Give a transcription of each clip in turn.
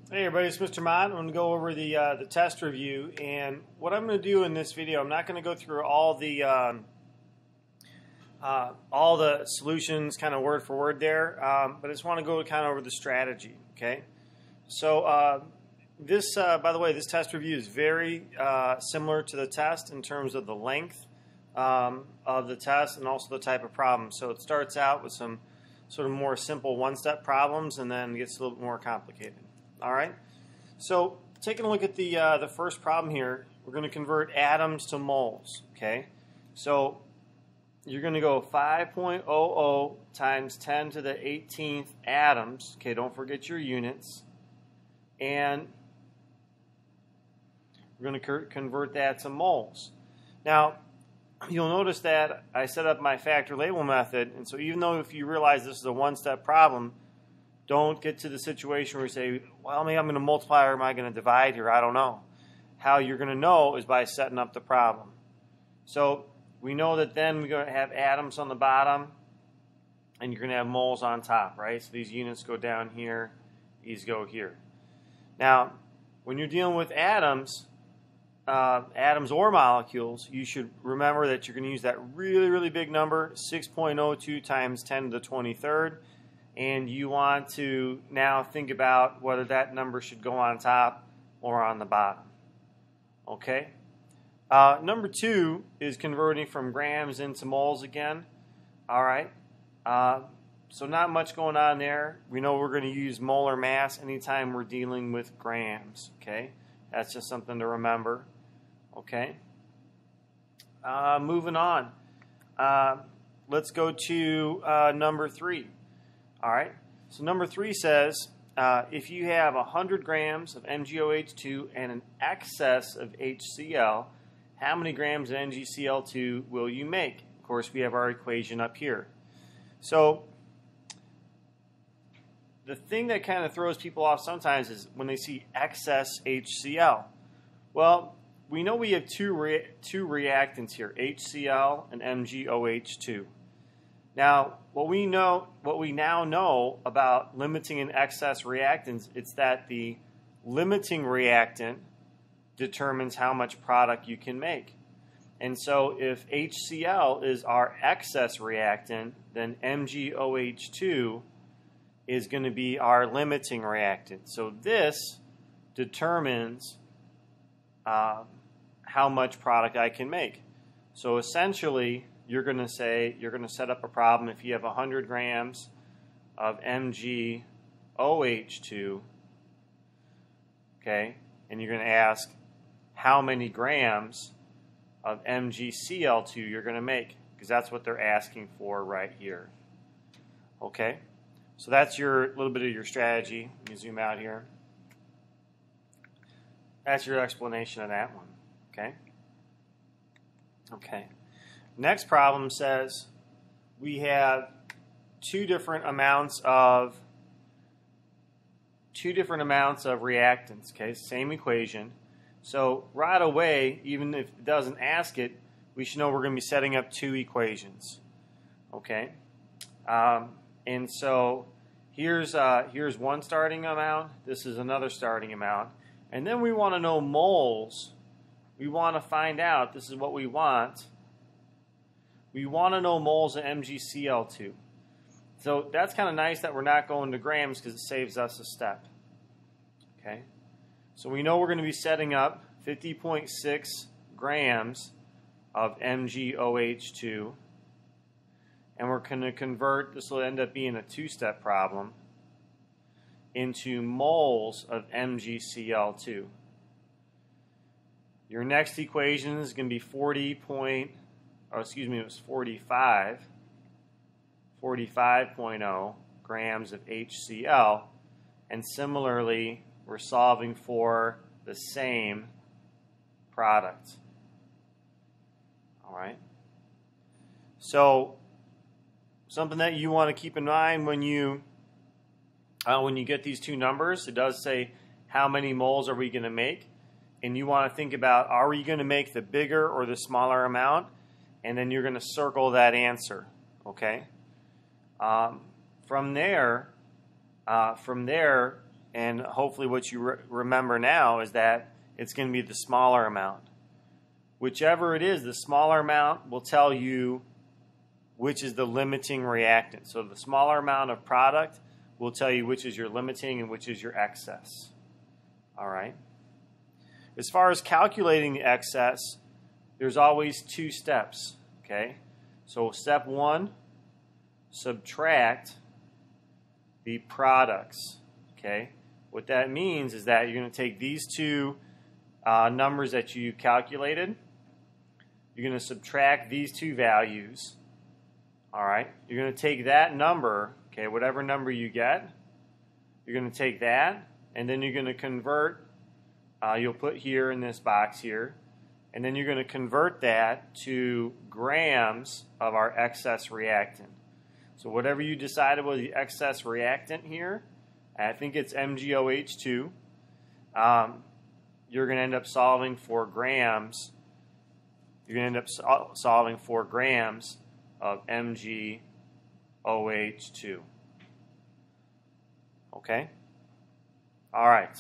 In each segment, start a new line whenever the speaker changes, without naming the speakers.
Hey everybody, it's Mr. Mott. I'm going to go over the test review, and what I'm going to do in this video, I'm not going to go through all the solutions kind of word for word there, but I just want to go kind of over the strategy. Okay, so by the way, this test review is very similar to the test in terms of the length of the test and also the type of problem. So it starts out with some sort of more simple one-step problems, and then gets a little bit more complicated. All right, so taking a look at the first problem here, we're going to convert atoms to moles. Okay, so you're going to go 5.00 times 10 to the 18th atoms. Okay, don't forget your units, and we're going to convert that to moles. Now, you'll notice that I set up my factor label method, and so even though if you realize this is a one-step problem, don't get to the situation where you say, well, maybe I'm going to multiply or am I going to divide here? I don't know. How you're going to know is by setting up the problem. So we know that then we're going to have atoms on the bottom and you're going to have moles on top, right? So these units go down here, these go here. Now, when you're dealing with atoms or molecules, you should remember that you're going to use that really, really big number, 6.02 times 10 to the 23rd. And you want to now think about whether that number should go on top or on the bottom. Okay? Number two is converting from grams into moles again. All right? So not much going on there. We know we're going to use molar mass anytime we're dealing with grams. Okay? That's just something to remember. Okay? Moving on. Let's go to number three. All right, so number three says if you have 100 grams of MgOH2 and an excess of HCl, how many grams of NgCl2 will you make? Of course, we have our equation up here. So the thing that kind of throws people off sometimes is when they see excess HCl. Well, we know we have two reactants here, HCl and MgOH2. Now, what we now know about limiting and excess reactants, it's that the limiting reactant determines how much product you can make. And so if HCl is our excess reactant, then MgOH2 is going to be our limiting reactant. So this determines how much product I can make. So essentially, you're going to set up a problem if you have 100 grams of MgOH2, okay, and you're going to ask how many grams of MgCl2 you're going to make, because that's what they're asking for right here. Okay, so that's your little bit of your strategy. Let me zoom out here. That's your explanation of that one. Okay. Okay. Next problem says we have two different amounts of reactants. Okay, same equation. So right away, even if it doesn't ask it, we should know we're going to be setting up two equations. Okay, and so here's one starting amount. This is another starting amount, and then we want to know moles. We want to find out. This is what we want. We want to know moles of MgCl2. So that's kind of nice that we're not going to grams because it saves us a step. Okay, so we know we're going to be setting up 50.6 grams of MgOH2, and we're going to convert, this will end up being a two-step problem, into moles of MgCl2. Your next equation is going to be 45.0 grams of HCl, and similarly we're solving for the same product. All right, so something that you want to keep in mind when you get these two numbers, it does say how many moles are we going to make, and you want to think about, are we going to make the bigger or the smaller amount? And then you're going to circle that answer, okay? From there, and hopefully what you remember now is that it's going to be the smaller amount. Whichever it is, the smaller amount will tell you which is the limiting reactant. So the smaller amount of product will tell you which is your limiting and which is your excess. All right. As far as calculating the excess, there's always two steps. Okay. So step one, subtract the products. Okay. What that means is that you're going to take these two numbers that you calculated. You're going to subtract these two values. All right. You're going to take that number, okay, whatever number you get, you're going to take that, and then you're going to convert, you'll put here in this box here, and then you're going to convert that to grams of our excess reactant. So whatever you decided was the excess reactant here, I think it's MgOH2, you're going to end up solving for grams. You're going to end up solving 4 grams of MgOH2. Okay? All right.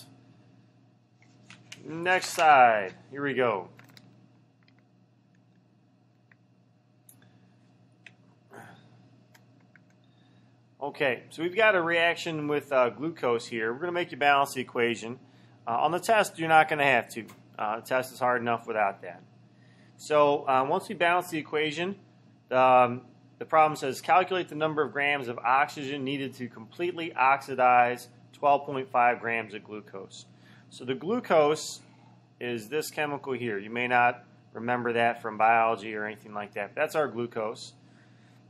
Next side. Here we go. Okay, so we've got a reaction with glucose here. We're going to make you balance the equation. On the test, you're not going to have to. The test is hard enough without that. So once we balance the equation, the problem says calculate the number of grams of oxygen needed to completely oxidize 12.5 grams of glucose. So the glucose is this chemical here. You may not remember that from biology or anything like that. That's our glucose.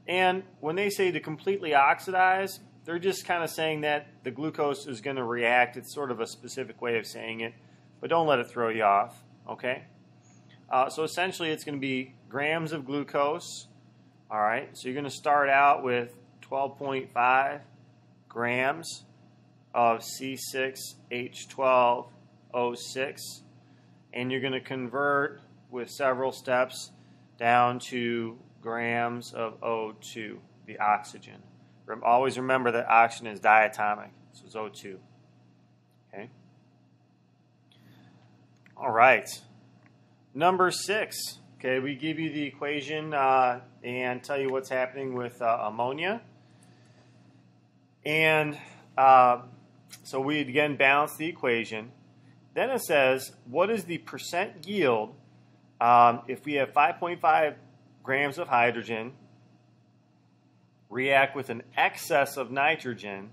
And when they say to completely oxidize, they're just kind of saying that the glucose is going to react. It's sort of a specific way of saying it, but don't let it throw you off, okay? So essentially it's going to be grams of glucose. All right, so you're going to start out with 12.5 grams of C6H12O6, and you're going to convert with several steps down to grams of O2, the oxygen. Always remember that oxygen is diatomic, so it's O2. Okay. All right. Number 6. Okay, we give you the equation and tell you what's happening with ammonia. And so we again balance the equation. Then it says, what is the percent yield if we have 5.5 grams of hydrogen react with an excess of nitrogen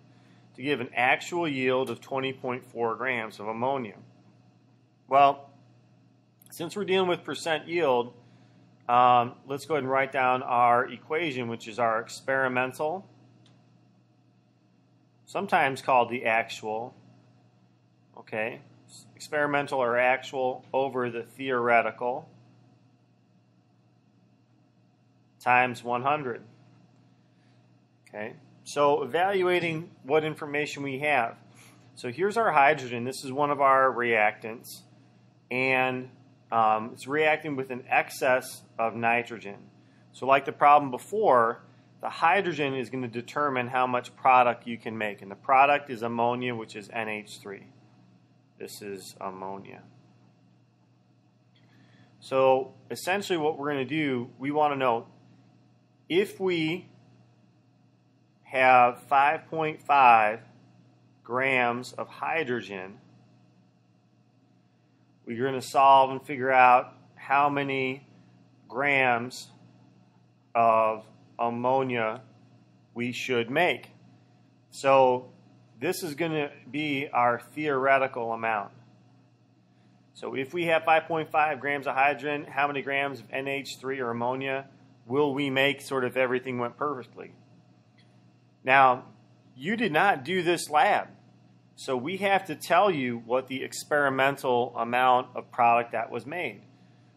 to give an actual yield of 20.4 grams of ammonia? Well, since we're dealing with percent yield, let's go ahead and write down our equation, which is our experimental, sometimes called the actual, okay, experimental or actual over the theoretical times 100. Okay, so evaluating what information we have. So here's our hydrogen. This is one of our reactants, and it's reacting with an excess of nitrogen. So like the problem before, the hydrogen is going to determine how much product you can make. And the product is ammonia, which is NH3. This is ammonia. So essentially what we're going to do, we want to know if we have 5.5 grams of hydrogen, we're going to solve and figure out how many grams of ammonia we should make. So this is going to be our theoretical amount. So if we have 5.5 grams of hydrogen, how many grams of NH3 or ammonia will we make sort of if everything went perfectly? Now, you did not do this lab. So we have to tell you what the experimental amount of product that was made.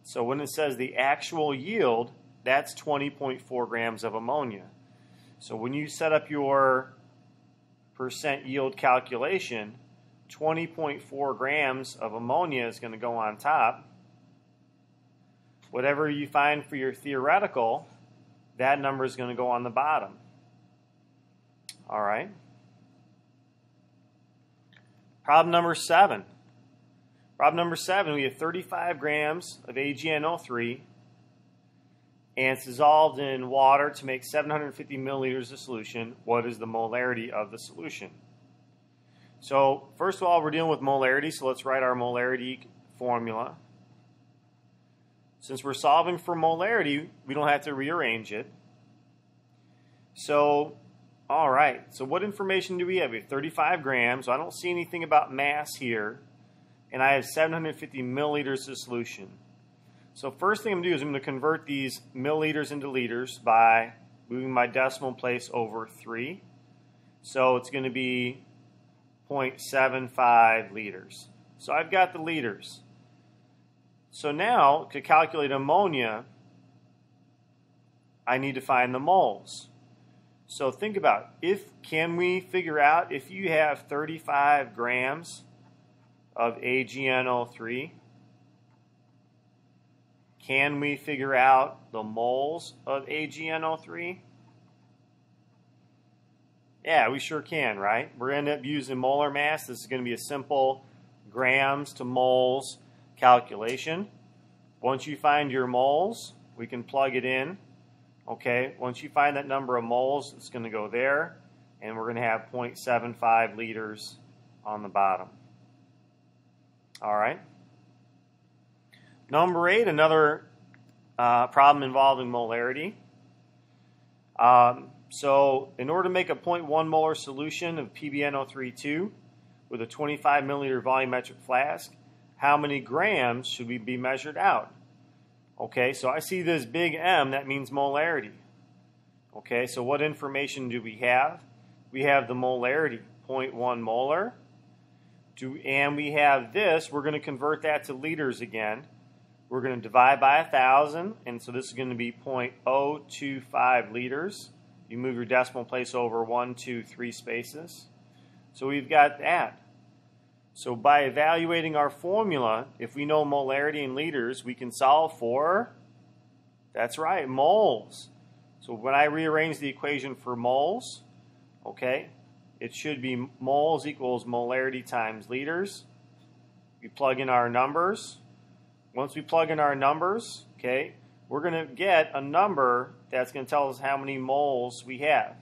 So when it says the actual yield, that's 20.4 grams of ammonia. So when you set up your percent yield calculation, 20.4 grams of ammonia is going to go on top. Whatever you find for your theoretical, that number is going to go on the bottom. All right. Problem number 7. Problem number 7, we have 35 grams of AgNO3, and it's dissolved in water to make 750 milliliters of solution. What is the molarity of the solution? So first of all, we're dealing with molarity, so let's write our molarity formula. Since we're solving for molarity, we don't have to rearrange it. So, all right, so what information do we have? We have 35 grams, so I don't see anything about mass here, and I have 750 milliliters of solution. So first thing I'm going to do is I'm going to convert these milliliters into liters by moving my decimal place over 3. So it's going to be 0.75 liters. So I've got the liters. So now, to calculate ammonia, I need to find the moles. So think about it. Can we figure out if you have 35 grams of AgNO3, can we figure out the moles of AgNO3? Yeah, we sure can, right? We're going to end up using molar mass. This is going to be a simple grams to moles calculation. Once you find your moles, we can plug it in. Okay, once you find that number of moles, it's going to go there, and we're going to have 0.75 liters on the bottom. All right. Number 8, another problem involving molarity. So in order to make a 0.1 molar solution of PbNO3 with a 25 milliliter volumetric flask, how many grams should we be measured out? Okay, so I see this big M, that means molarity. Okay, so what information do we have? We have the molarity, 0.1 molar. And we have this, we're going to convert that to liters again. We're going to divide by 1,000, and so this is going to be 0.025 liters. You move your decimal place over 1, 2, 3 spaces. So we've got that. So by evaluating our formula, if we know molarity in liters, we can solve for, that's right, moles. So when I rearrange the equation for moles, okay, it should be moles equals molarity times liters. We plug in our numbers. Once we plug in our numbers, okay, we're going to get a number that's going to tell us how many moles we have.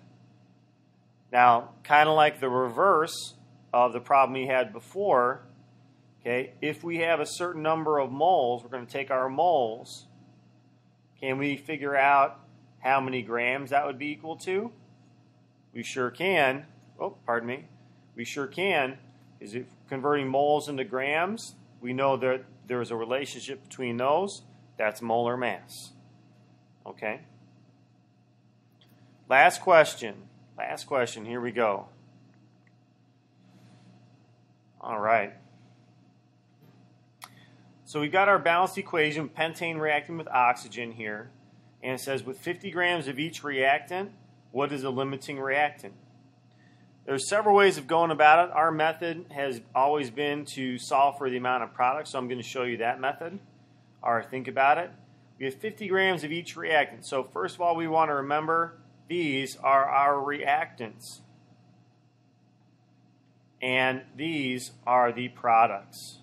Now, kind of like the reverse of the problem we had before, okay, if we have a certain number of moles, we're going to take our moles. Can we figure out how many grams that would be equal to? We sure can. Oh, pardon me. We sure can. Is it converting moles into grams? We know that there's a relationship between those. That's molar mass. Okay. Last question. Last question. Here we go. All right. So we've got our balanced equation, pentane reacting with oxygen here. And it says with 50 grams of each reactant, what is a limiting reactant? There's several ways of going about it. Our method has always been to solve for the amount of product, so I'm going to show you that method. All right, think about it. We have 50 grams of each reactant. So first of all, we want to remember these are our reactants. And these are the products.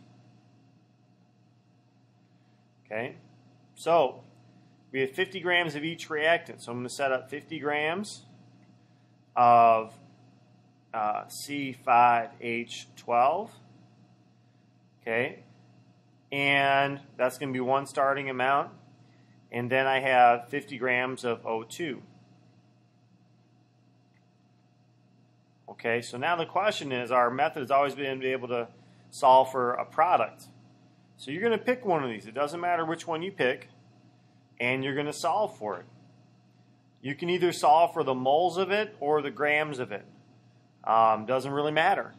Okay, so we have 50 grams of each reactant. So I'm going to set up 50 grams of C5H12. Okay, and that's going to be one starting amount. And then I have 50 grams of O2. Okay, so now the question is, our method has always been to be able to solve for a product. So you're going to pick one of these. It doesn't matter which one you pick, and you're going to solve for it. You can either solve for the moles of it or the grams of it. Doesn't really matter.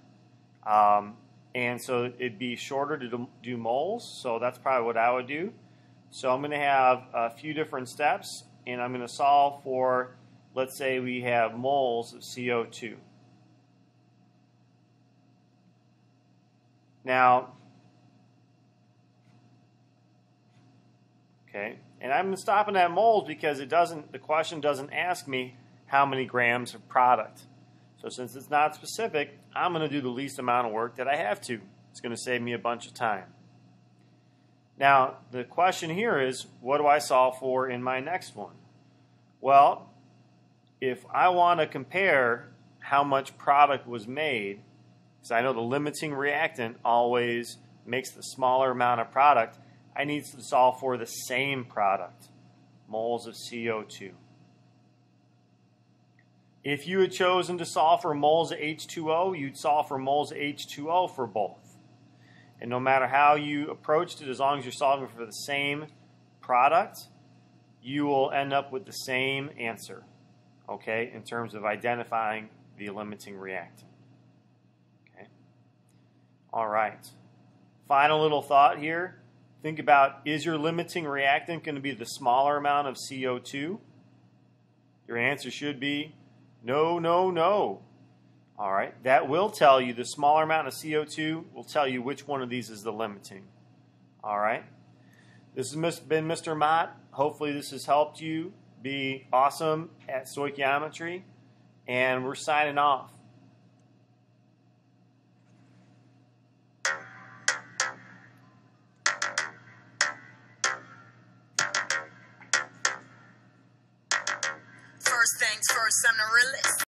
And so it'd be shorter to do moles, so that's probably what I would do. So I'm going to have a few different steps, and I'm going to solve for, let's say we have moles of CO2. Now, okay, and I'm stopping at moles because the question doesn't ask me how many grams of product. So since it's not specific, I'm going to do the least amount of work that I have to. It's going to save me a bunch of time. Now, the question here is, what do I solve for in my next one? Well, if I want to compare how much product was made, because I know the limiting reactant always makes the smaller amount of product, I need to solve for the same product, moles of CO2. If you had chosen to solve for moles of H2O, you'd solve for moles of H2O for both. And no matter how you approached it, as long as you're solving for the same product, you will end up with the same answer, okay, in terms of identifying the limiting reactant. Okay. All right. Final little thought here. Think about, is your limiting reactant going to be the smaller amount of CO2? Your answer should be no, no, no. All right. That will tell you, the smaller amount of CO2 will tell you which one of these is the limiting. All right. This has been Mr. Mott. Hopefully this has helped you be awesome at stoichiometry. And we're signing off.
First things first, I'm the realist.